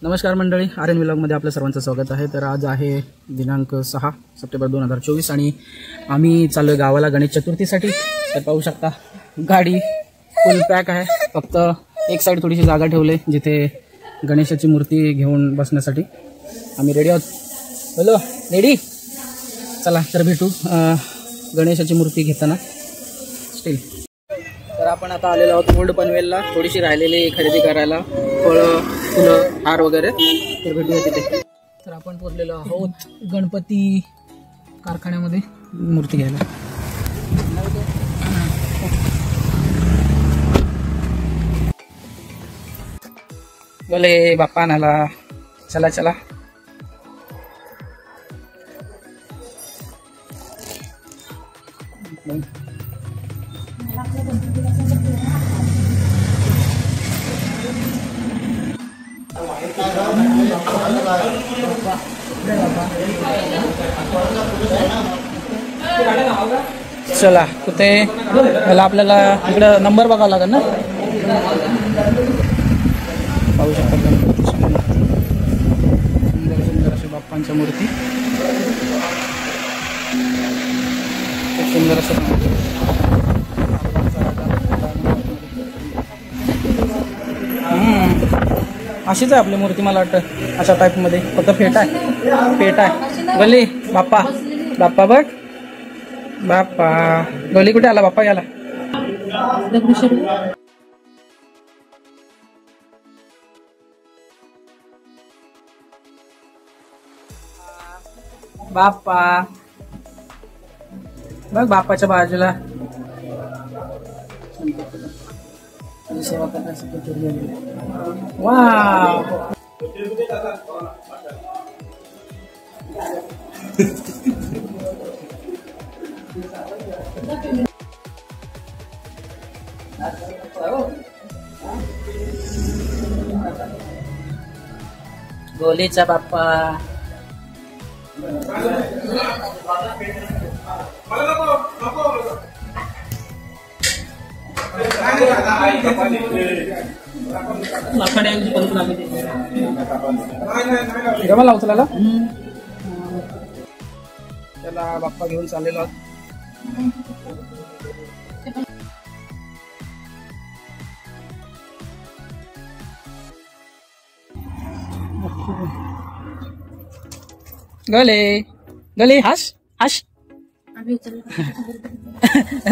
नमस्कार मंडळी, R N व्लॉगमध्ये आपल्या सर्वांचं स्वागत आहे। तर आज आहे दिनांक 6 सप्टेंबर 2024 आणि आम्ही चाललोय गावाला गणेश चतुर्थीसाठी। तर पाहू शकता गाडी फुल पॅक आहे, फक्त एक साइड थोडीशी जागा ठेवली जिथे गणेशाची मूर्ती घेऊन बसण्यासाठी। आम्ही रेडी आहोत। हॅलो रेडी, चला तर भेटू गणेशाची मूर्ती घेताना स्टील। तर आपण आता आलेलो आहोत ओल्ड पनवेलला, थोडीशी राहिलेली खरेदी करायला, फळं फुलं हार वगैरे। तर भेटूया तिथे। तर आपण पोहोचलेलो आहोत गणपती कारखान्यामध्ये मूर्ती घ्यायला। बोले बाप्पा नाला, चला चला। चला कुठे मला आपल्याला इकडं नंबर बघावा लागेल ना। पाहू शकता गणपती सुंदर सुंदर असे बाप्पांच्या मूर्ती, खूप सुंदर असं। अशीच आहे आपली मूर्ती, मला वाटतं अशा टाईप मध्ये, फक्त फेट आहे। गली बाप्पा, बाप्पा बघ बाप्पा, गली कुठे आला बाप्पा गेला। बाप्पा बघ, बाप्पाच्या बाजूला सेवा करण्यासाठी। वाव गोलीचा बाप्पा, मला उचलायला त्याला बाप्पा घेऊन चाललेलो आहोत। गले गले हाश हाश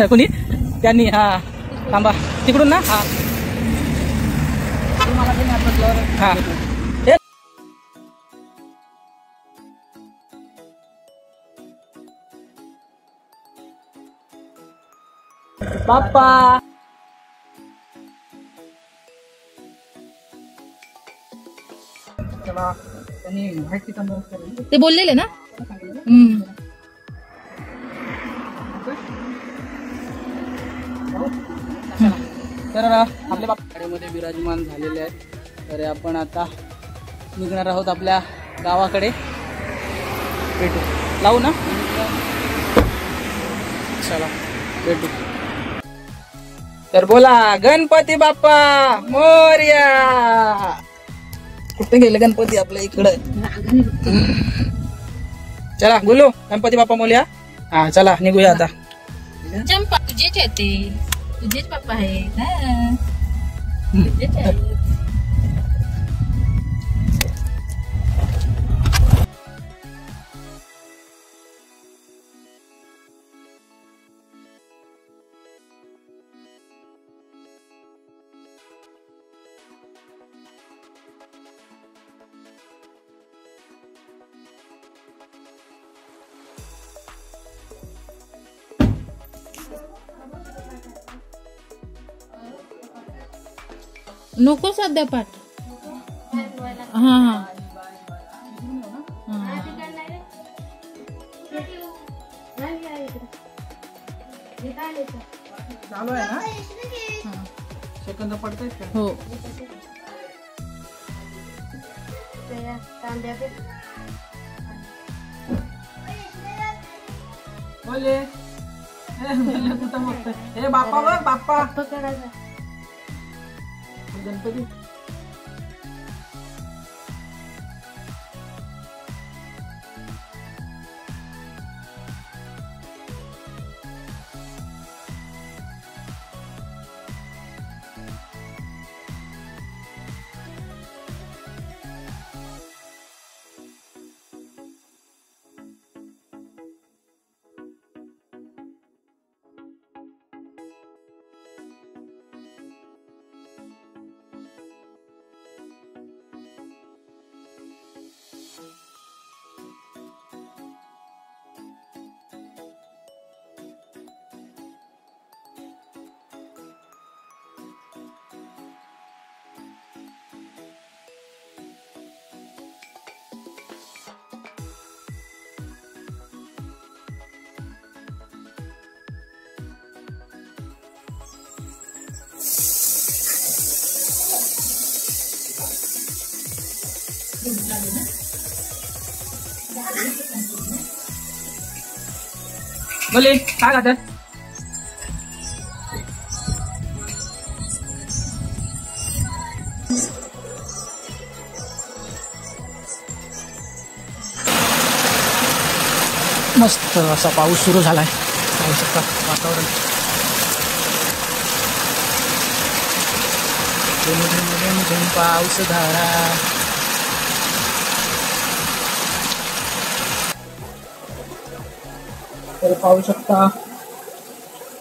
कोणी त्यांनी, हा थांबा तिकडून ना, हा हा बाप्पा ते बोललेले ना। तर आपल्या बाप्पामध्ये विराजमान झालेले आहेत। तर आपण आता निघणार आहोत आपल्या गावाकडे, भेटू लावू ना, चला भेटू। तर बोला गणपती बाप्पा मोरया। कुठे गेले गणपती आपल्या इकडं, चला बोलो गणपती बाप्पा मोरया। हा चला निघूया आता। चंपा तुझेच आहे, ते तुझेच पप्पा आहे ना, तुझेच आहे। नको सध्या पाठ, हा हा चालू आहे ना, सेकंद पडतायत का? हो बोले कुठं बघतोय, हे बाप्पा बघ बाप्पा गणपती बोले काय खातात? मस्त असा पाऊस सुरू झालाय, पाहू शकता वातावरण. पाऊस धारा. तर पाहू शकता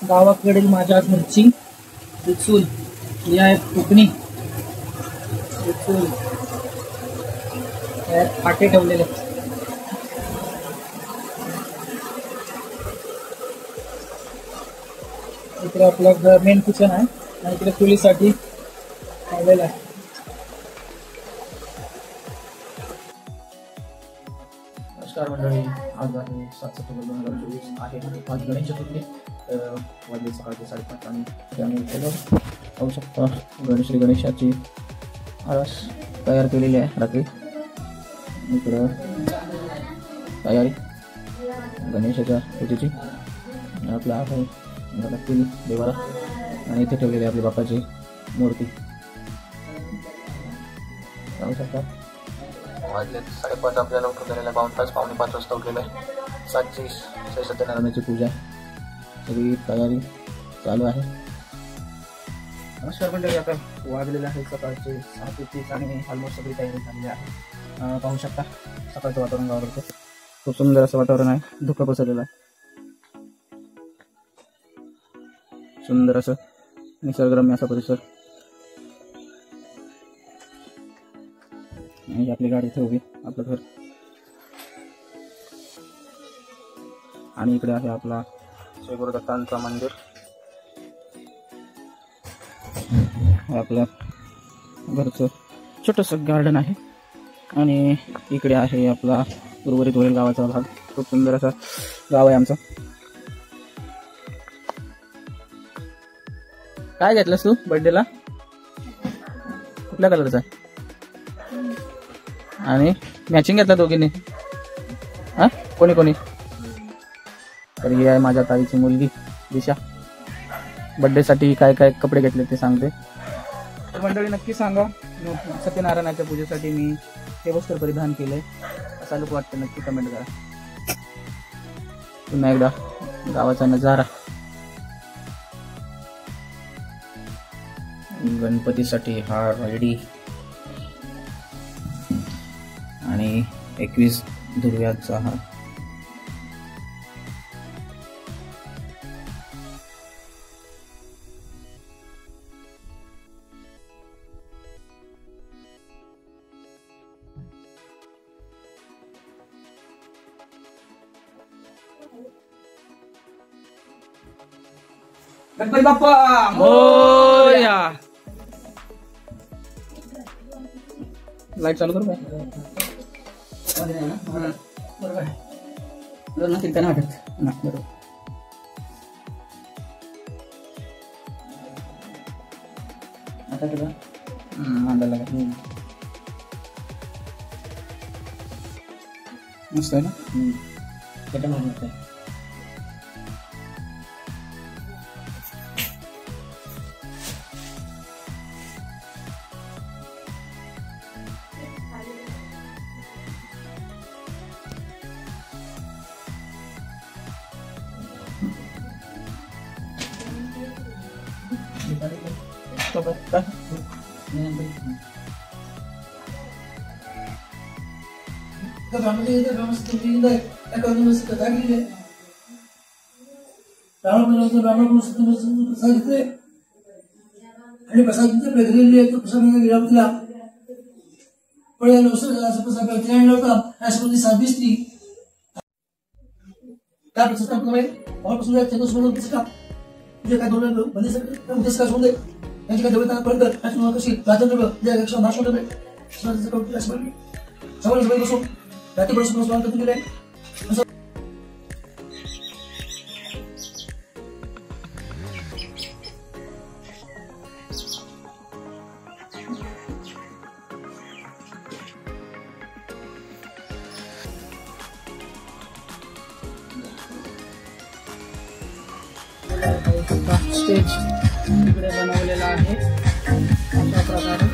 गावाकडील माझ्या घरची चूल ही आहे कोकणी चूल. फाटे ठेवलेले. इकडे आपलं मेन किचन आहे आणि इकडे चुलीसाठी ठेवलेलं आहे. नमस्कार मंडळी, आज आहे 7 सप्टेंबर 2024 आहे. आज गणेश चतुर्थी. वाजले सकाळचे 5:30 आणि त्यामुळे केलं पाहू शकता गणेशाची आरास तयार केलेली आहे रात्री. इकडं तयारी गणेशाच्या पूजेची. आपला आहे लागतील देवाला आणि इथे ठेवलेली आपली बाप्पाची मूर्ती पाहू शकता. वाजले 5:30. आपल्याला उठून झालेला 52 तास. 4:45 वाजता उठलेलं आहे. 7ची सत्यनारायणाची पूजा सगळी तयारी चालू आहे. नमस्कार मंडळी, आता वाजलेले आहे सकाळचे 7:30 आणि ऑलमोस्ट सगळी तयारी झालेली आहे. पाहू शकता सकाळचं वातावरण गावाकडचं खूप सुंदर असं वातावरण आहे. धुकं पसरलेलं आहे. सुंदर असं निसर्गरम्य असा परिसर. आणि आपली गाडी इथे उभी, आपलं घर. आणि इकडे आहे आपला श्री गुरुदत्तांचं मंदिर. आपलं घरचं छोटंसं गार्डन आहे. आणि इकडे आहे आपला उर्वरित वरील गावाचा भाग. खूप सुंदर असा गाव आहे आमचं. काय घेतलंस तू बर्थडेला? कुठल्या कलरचा? आणि मॅचिंग घेतला दोघींनी? हा, कोणी कोणी? तर ही आहे माझ्या ताईची मुलगी दिशा. बर्थडेसाठी काय काय कपडे घेतले ते सांगते. तर मंडळी नक्की सांगा, सत्यनारायणाच्या पूजेसाठी मी हे वस्त्र परिधान केलंय असा लुक वाटतं, नक्की कमेंट करा. पुन्हा एकदा गावाचा नजारा. गणपतीसाठी हा रेडी आणि 21 दुर्व्याचा हा. गणपती बाप्पा मोरया. लाईट चालू करू काय? बरोबर नसेल त्यांना वाटत ना. बरोबर आता तुला मांडायला लागत. मस्त आहे ना. त्याच्यामुळे मस्त आहे. स्टेज इकडे बनवलेला आहे अशा प्रकारे.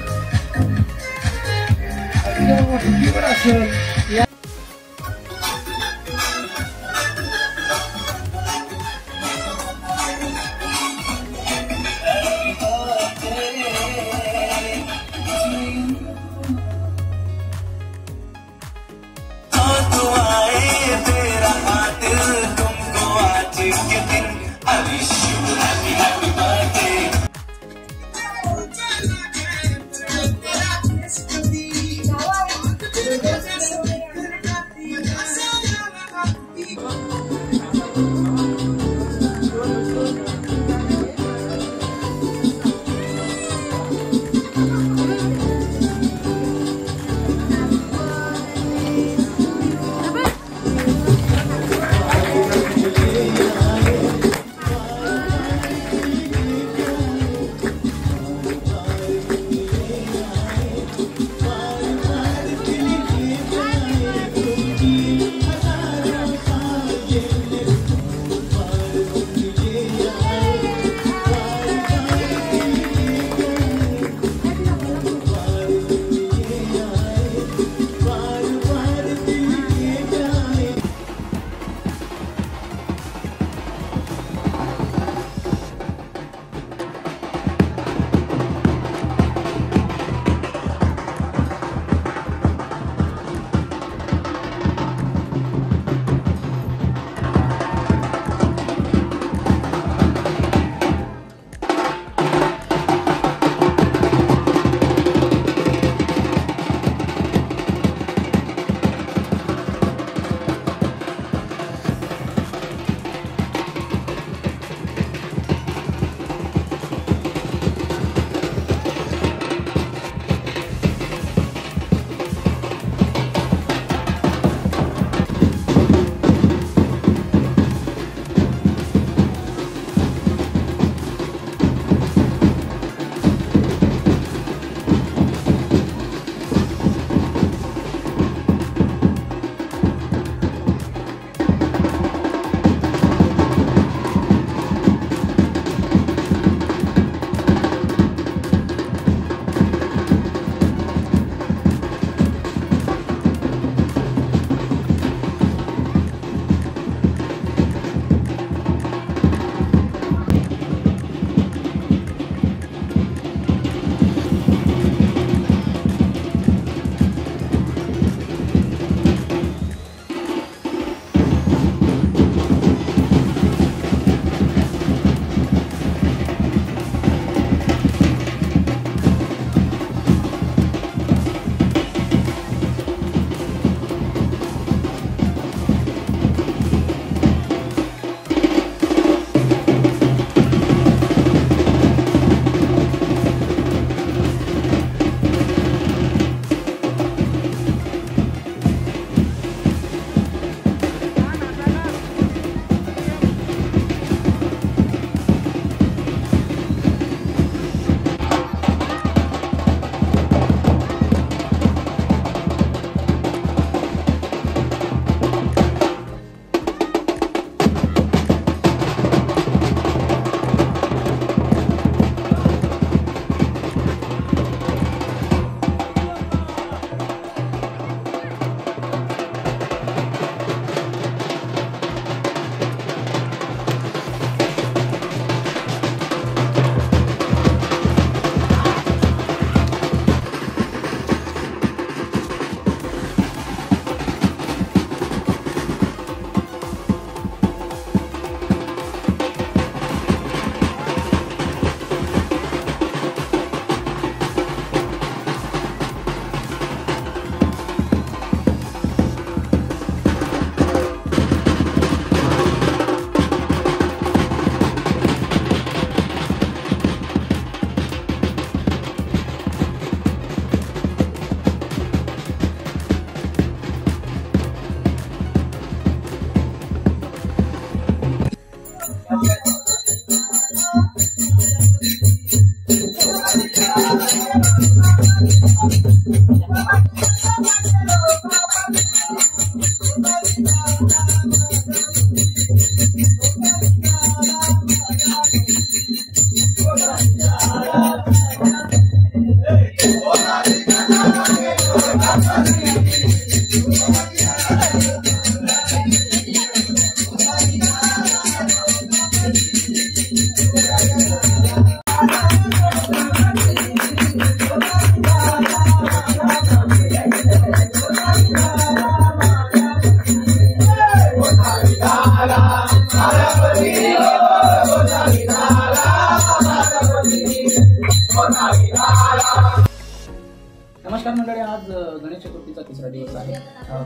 आज गणेश चतुर्थीचा तिसरा दिवस आहे.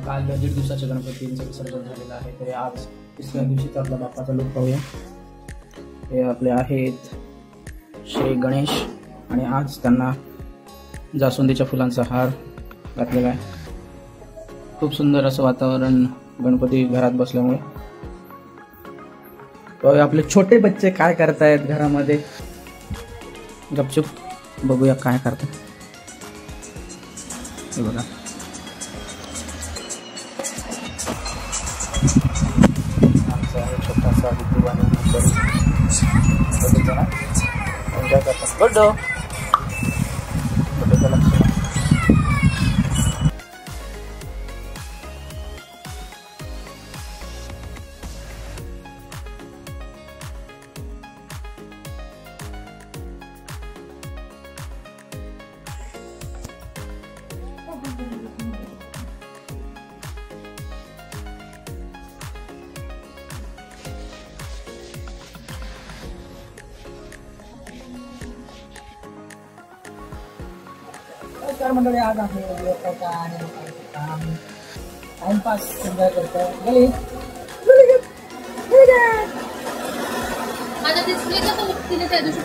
काल 1.5 दिवसाच्या गणपतींचं विसर्जन झालेलं आहे. तर आज तिसऱ्या दिवशीचा आपला बाप्पाचा लूक पाहूया. हे आपले आहेत श्री गणेश आणि आज त्यांना जास्वंदीच्या फुलांचा हार घातलेला आहे. खूप सुंदर असं वातावरण गणपती घरात बसल्यामुळे. तर आपले छोटे बच्चे काय करतायत घरामध्ये, गपचूप बघूया काय करतात. हे बघा, आमचा आहे छोटासा गुड्डू आणि एन्जॉय करतात. गुड्डू गुड्डूचं लक्ष. नमस्कार मंडळी, आज आहे टाइमपास एन्जॉय करतो. माझा डिस्प्ले का तो तिने त्या दिवशी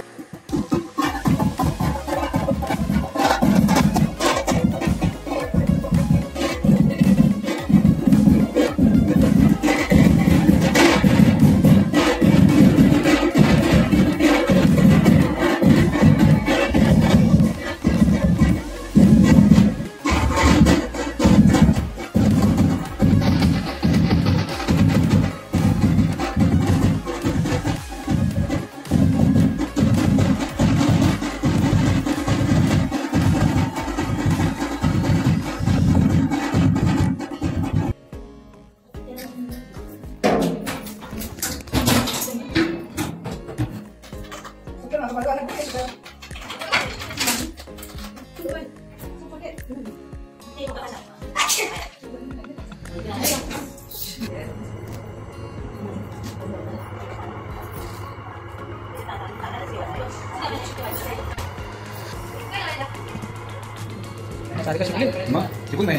सारिका शिकली मग शिकून नाही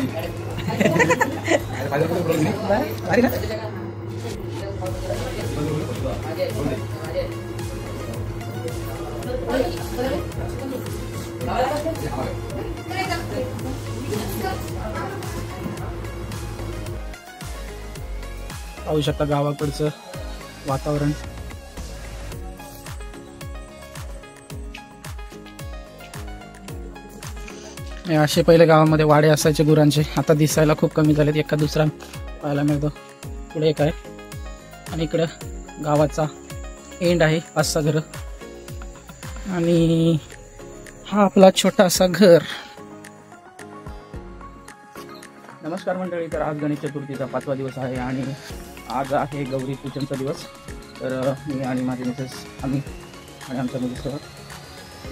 भारी ना. पाहू शकता गावाकडचं वातावरण. असे पहिले गावामध्ये वाडे असायचे गुरांचे, आता दिसायला खूप कमी झालेत. एका दुसरा पाहायला मिळतो. पुढे एक आहे आणि इकडं गावाचा एंड आहे, 5-6 घरं. आणि हा आपला छोटासा घर. नमस्कार मंडळी, तर आज गणेश चतुर्थीचा 5वा दिवस आहे आणि आज आहे गौरी पूजनचा दिवस. तर मी आणि माझे मिसेस आम्ही आणि आमच्या मुलीसह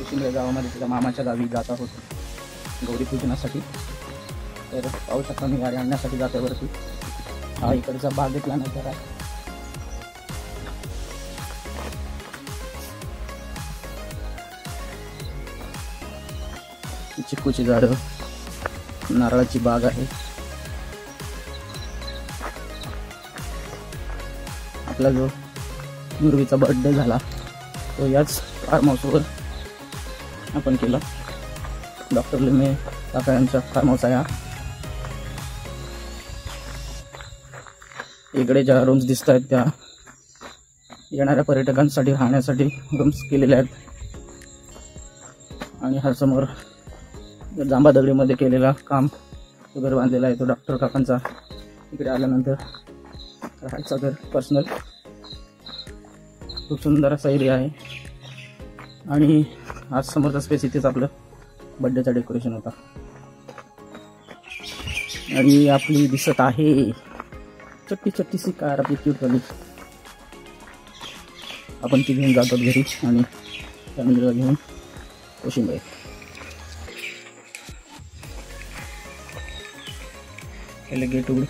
शिंदे गावामध्ये तिच्या मामाच्या गावी जात आहोत गौरी पूजनासाठी. तर पाहू शकता मी गाडी आणण्यासाठी जाते वरती. हा इकडचा भाग घेतला नाही तर चिक्कूची झाडं, नारळाची बाग आहे. आपला जो मुरवीचा बर्थडे झाला तो याच फार्म हाऊसवर आपण केला. डॉक्टर लिमे काका यांचा फार्म हाऊस आहे. इकडे ज्या रूम्स दिसत आहेत त्या येणाऱ्या पर्यटकांसाठी राहण्यासाठी रूम्स केलेल्या आहेत. आणि हा समोर जांबा दगडीमध्ये केलेला काम घर बांधलेला आहे तो डॉक्टर काकांचा. इकडे आल्यानंतर राहायचा घर पर्सनल. खूप सुंदर असा एरिया आहे. आणि आज समोरचा स्पेस इथेच आपलं बर्थडेचं डेकोरेशन होता. आणि आपली दिसत आहे छोटी छोटीशी कार, आपली क्यूट वाली. आपण ती घेऊन जातो घरी आणि फॅमिलीला घेऊन कोशिंबीर. पहले गेट उघड.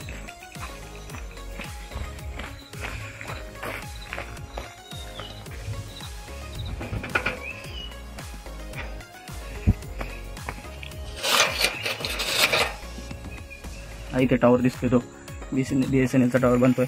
इथे टॉवर दिसतोय तो BSNLचा टॉवर बनतोय.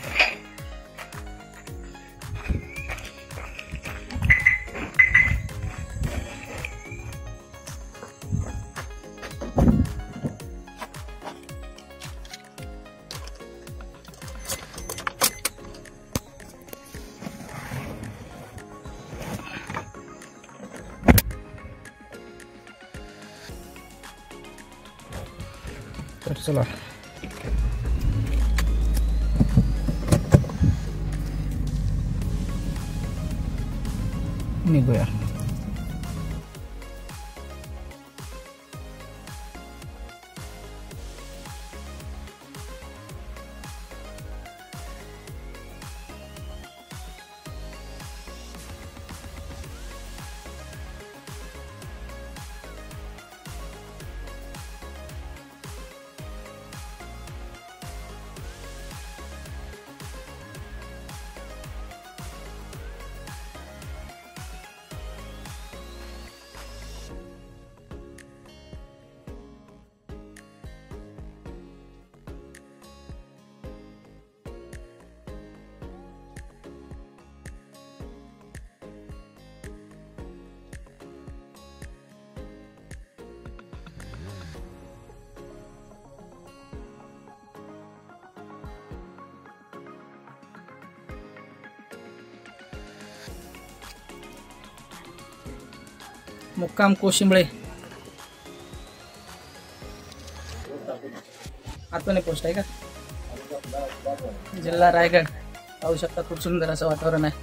तर चला निघूया. मुक्काम कोशिंबळे आतमध्ये पोस्ट आहे का, जिल्हा रायगड. पाहू शकता खूप सुंदर असं वातावरण आहे.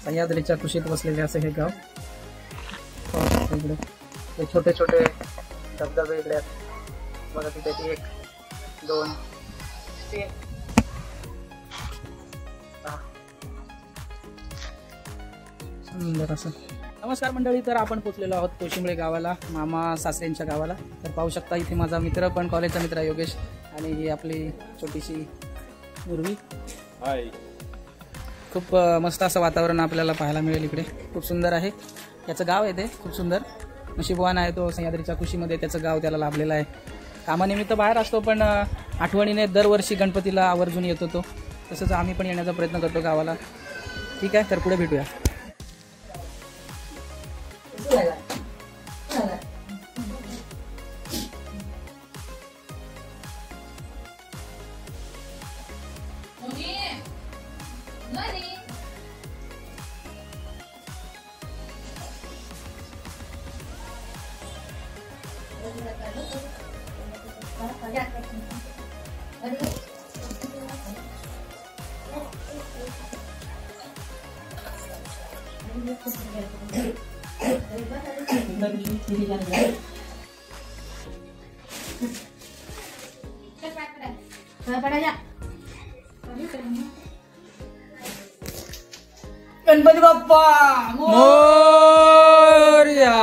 सह्याद्रीच्या कुशीत बसलेले असं हे गाव. इकडे ते छोटे छोटे धबधबे इकडे आहेत बघा. तिथे 1 2 3 सुंदर असं. नमस्कार मंडळी, तर आपण पोचलेलो आहोत कोशिंबळे गावाला, मामा सासऱ्यांच्या गावाला. तर पाहू शकता इथे माझा मित्र पण, कॉलेजचा मित्र योगेश, आणि ही आपली छोटीशी मुरवी. हाय. खूप मस्त असं वातावरण आपल्याला पाहायला मिळेल इकडे. खूप सुंदर आहे. याचं गाव आहे ते खूप सुंदर. नशीबवान आहे तो, सह्याद्रीच्या कुशीमध्ये त्याचं गाव त्याला लाभलेलं आहे. कामानिमित्त बाहेर असतो पण आठवणीने दरवर्षी गणपतीला आवर्जून येतो तो. तसंच आम्ही पण येण्याचा प्रयत्न करतो गावाला. ठीक आहे, तर पुढे भेटूया. गणपती बाप्पा मोरया.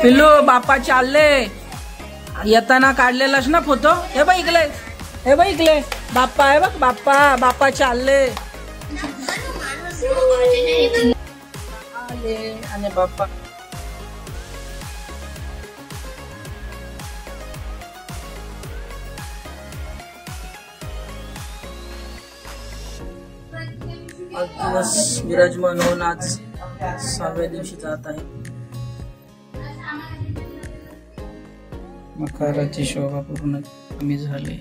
पिल्लू बाप्पा चालले. येताना काढलेलास ना फोटो. हे बघ इकले, हे बघ इकले बाप्पा आहे बघ. बाप्पा बाप्पा चालले. आले आणि बाप्पा आज दिवस विराजमान होऊन आज 6व्या दिवशी जात आहे. मकराची शोभा पूर्ण कमी झाली.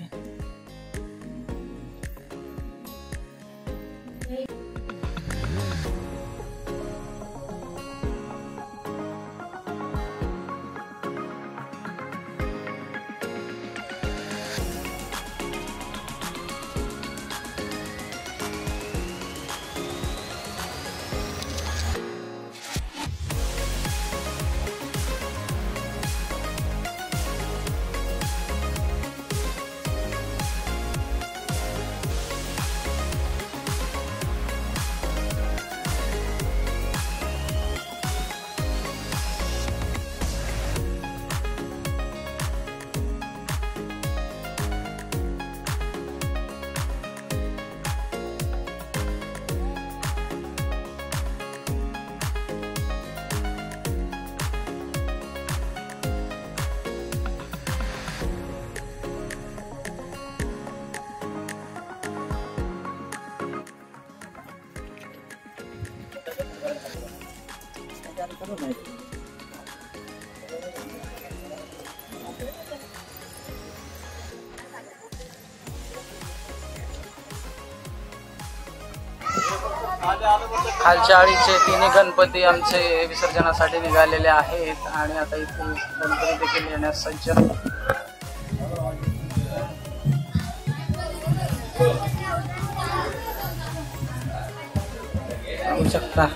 खालच्या आळीचे तिन्ही गणपती आमचे विसर्जनासाठी निघालेले आहेत आणि आता इथे गणपती देखील येण्यास सज्ज. पाहू शकता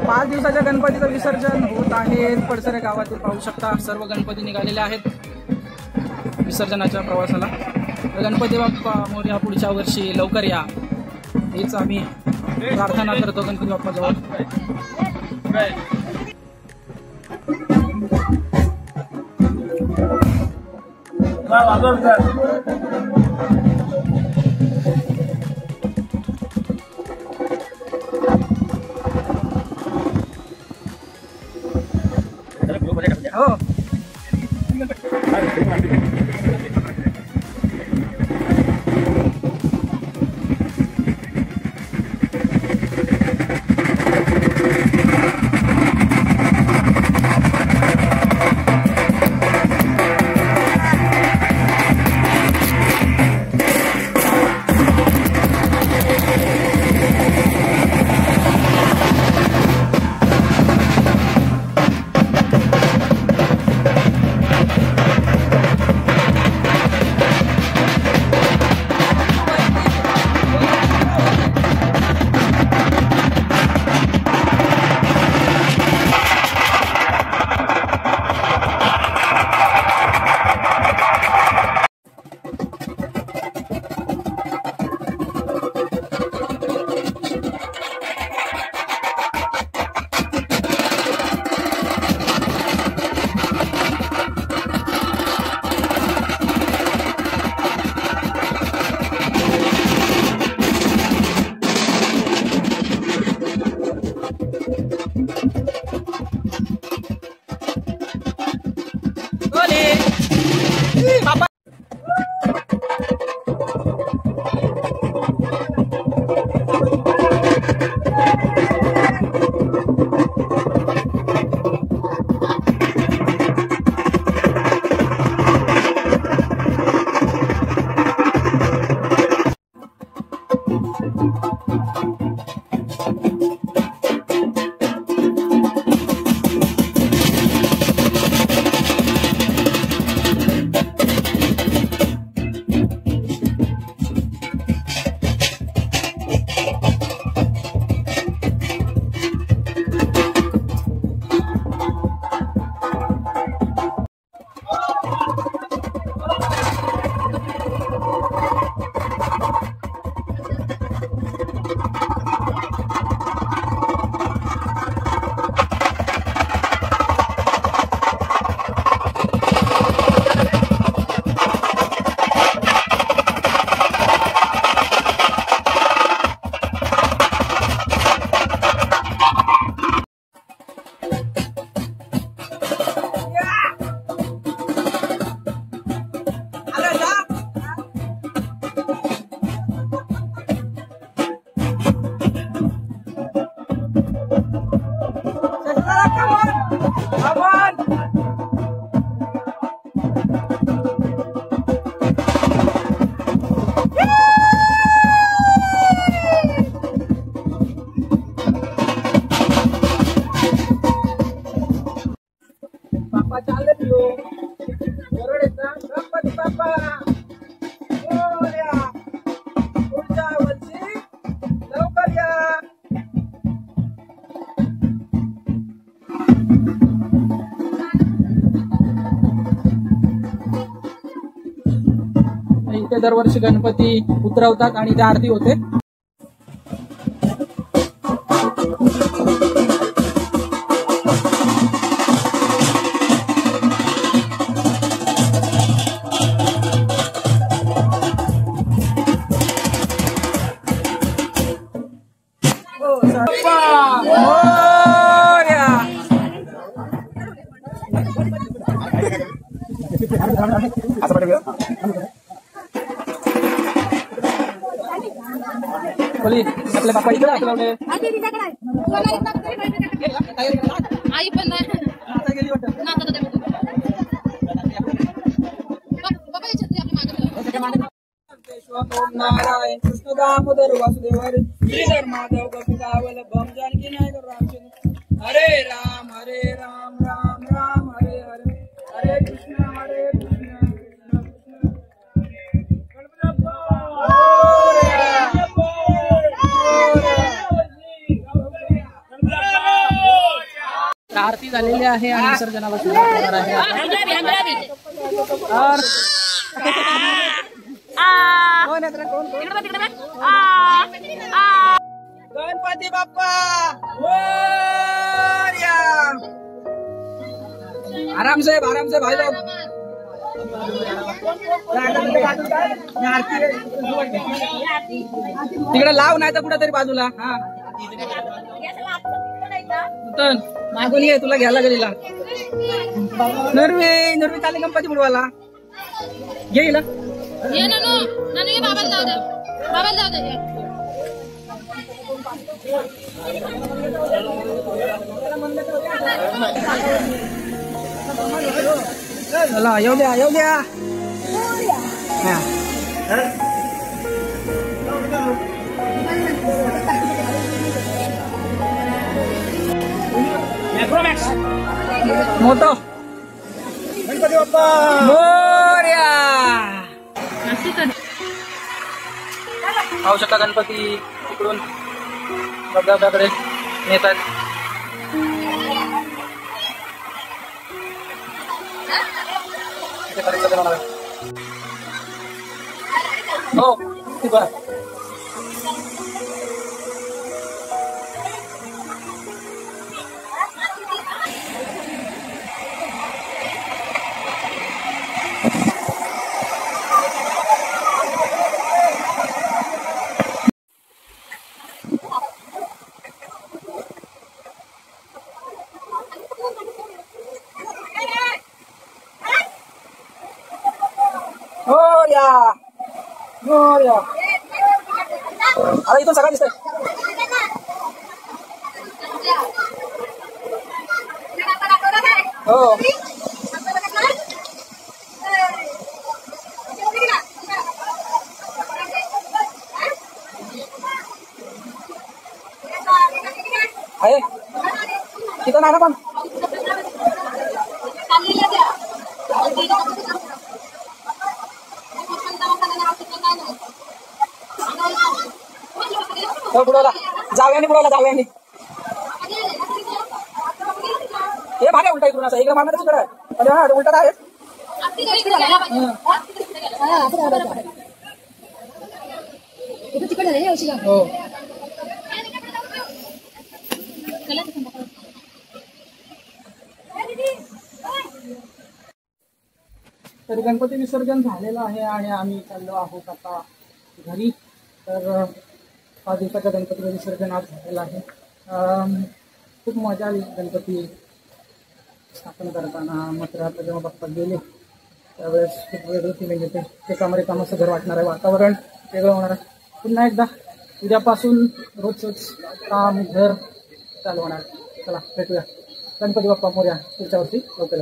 पाच दिवसाच्या गणपतीचं विसर्जन होत आहे. पडसरे गावातील पाहू शकता सर्व गणपती निघालेले आहेत विसर्जनाच्या प्रवासाला. गणपती बाप्पा मोरया पुढच्या वर्षी लवकर या हीच आम्ही प्रार्थना करतो गणपती बाप्पाजवळ. हो बाबा इथे दरवर्षी गणपती उतरवतात आणि त्या आरती होते. आपल्या बाप्पा इकडे आई पण नारायण कृष्ण दामोदर वासुदेव श्रीधर माधव गोपिकावल जानकी नायक रामचंद्र हरे राम राम राम हरे हरे हरे कृष्ण आरती झालेली आहे आणि विसर्जनाला सुरुवात होणार आहे. गणपती बाप्पा आराम से भाई लोग तिकडे लाव नाही तर कुठेतरी बाजूला. हा मागून ये तुला घ्यायला गेलेला नरवी चाले गणपती बुडवायला घेईला बाबाला जाऊ दे चला येऊ द्या मोठो गणपती बाप्पा मोरया. पाहू शकता गणपती तिकडून धबधब्याकडे नेतात. हो मोरया मोरया. अरे इथून सगळं दिसतंय. हो आहे तिथं नाही ना पण. हो बुडवला जावयानी हे भाग्या उलटा इकडून असं इकडे मारणार तिकडे हा उलटा आहे. हो तर गणपती विसर्जन झालेलं आहे आणि आम्ही चाललो आहोत आता घरी. तर 5 दिवसाच्या गणपतीचं विसर्जन आज झालेलं आहे. खूप मजा आली गणपती स्थापन करताना. मात्र आता जेव्हा बाप्पा गेले त्यावेळेस खूप वेगळं फिलिंग येते. एकामध्ये कामाचं घर वाटणार आहे, वातावरण वेगळं होणार आहे. पुन्हा एकदा उद्यापासून रोजच काम घर चालू होणार. चला भेटूया. गणपती बाप्पा मोरया. पुढच्या वर्षी लवकर.